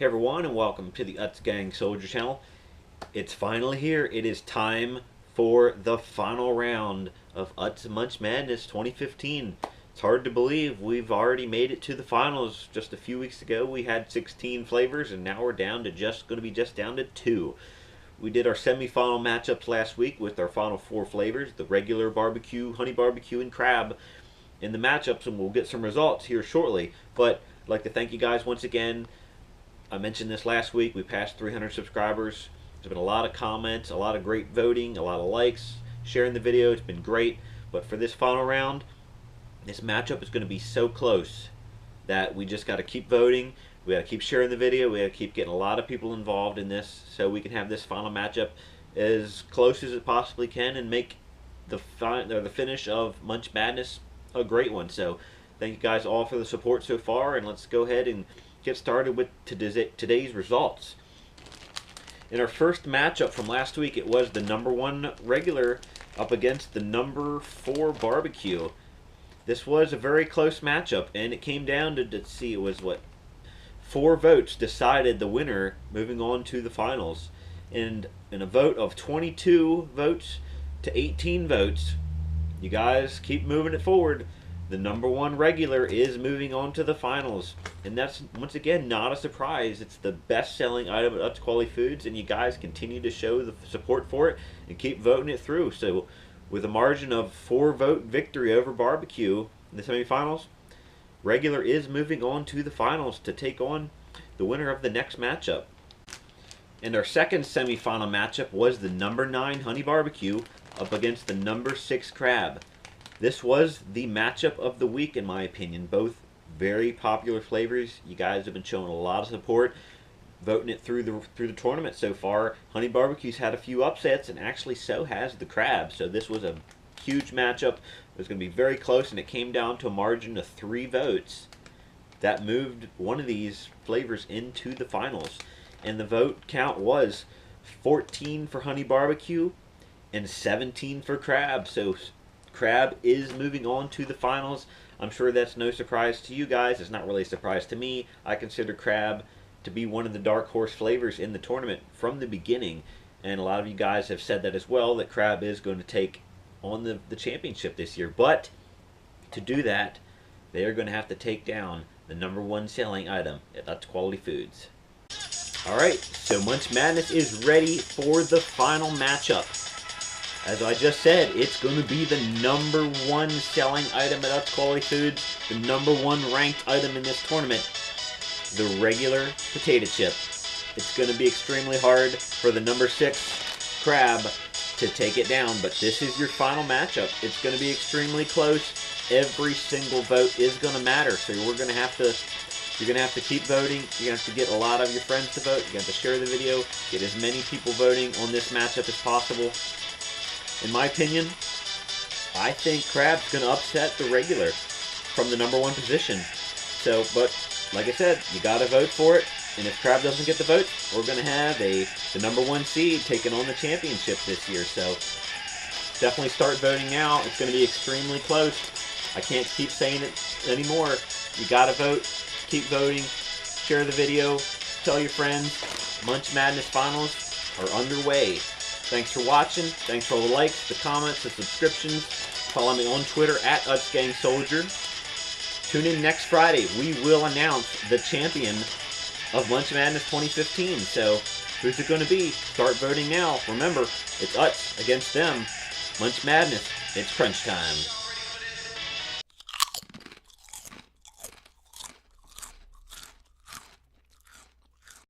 Hey everyone, and welcome to the Utz Gang Soldier channel. It's finally here. It is time for the final round of Utz Munch Madness 2015. It's hard to believe we've already made it to the finals. Just a few weeks ago we had 16 flavors, and now we're down to just down to 2. We did our semi-final matchups last week with our final 4 flavors: the regular barbecue, honey barbecue, and crab in the matchups, and we'll get some results here shortly. But I'd like to thank you guys once again. I mentioned this last week. We passed 300 subscribers. There's been a lot of comments, a lot of great voting, a lot of likes, sharing the video. It's been great. But for this final round, this matchup is going to be so close that we just got to keep voting. We got to keep sharing the video. We got to keep getting a lot of people involved in this so we can have this final matchup as close as it possibly can and make the finish of Munch Madness a great one. So thank you guys all for the support so far, and let's go ahead and get started with today's results. In our first matchup from last week, it was the #1 regular up against the #4 barbecue. This was a very close matchup, and it came down to, it was 4 votes decided the winner, moving on to the finals. And in a vote of 22 votes to 18 votes, you guys keep moving it forward. The #1 regular is moving on to the finals, and that's once again not a surprise. It's the best-selling item at Utz Quality Foods, and you guys continue to show the support for it and keep voting it through. So, with a margin of 4-vote victory over barbecue in the semifinals, regular is moving on to the finals to take on the winner of the next matchup. And our second semifinal matchup was the #9 honey barbecue up against the #6 crab. This was the matchup of the week, in my opinion. Both very popular flavors. You guys have been showing a lot of support, voting it through the tournament so far. Honey barbecue's had a few upsets, and actually so has the crab. So this was a huge matchup. It was going to be very close, and it came down to a margin of 3 votes that moved one of these flavors into the finals. And the vote count was 14 for honey barbecue and 17 for crab. So crab is moving on to the finals. I'm sure that's no surprise to you guys. It's not really a surprise to me. I consider crab to be one of the dark horse flavors in the tournament from the beginning, and a lot of you guys have said that as well, that crab is going to take on the championship this year. But to do that, they are going to have to take down the #1 selling item at Utz Quality Foods. Alright, so Munch Madness is ready for the final matchup. As I just said, it's going to be the #1 selling item at Utz Quality Foods, the #1 ranked item in this tournament, the regular potato chip. It's going to be extremely hard for the #6 crab to take it down, but this is your final matchup. It's going to be extremely close. Every single vote is going to matter, so you're going to have to keep voting. You're going to have to get a lot of your friends to vote. You're going to have to share the video, get as many people voting on this matchup as possible. In my opinion, I think crab's going to upset the regular from the #1 position. So, but like I said, you got to vote for it. And if crab doesn't get the vote, we're going to have the #1 seed taking on the championship this year. So definitely start voting now. It's going to be extremely close. I can't keep saying it anymore. You got to vote. Keep voting. Share the video. Tell your friends. Munch Madness Finals are underway. Thanks for watching. Thanks for all the likes, the comments, the subscriptions. Follow me on Twitter at UtzGangSoldier. Tune in next Friday. We will announce the champion of Munch Madness 2015. So, who's it going to be? Start voting now. Remember, it's Utz against them. Munch Madness. It's crunch time.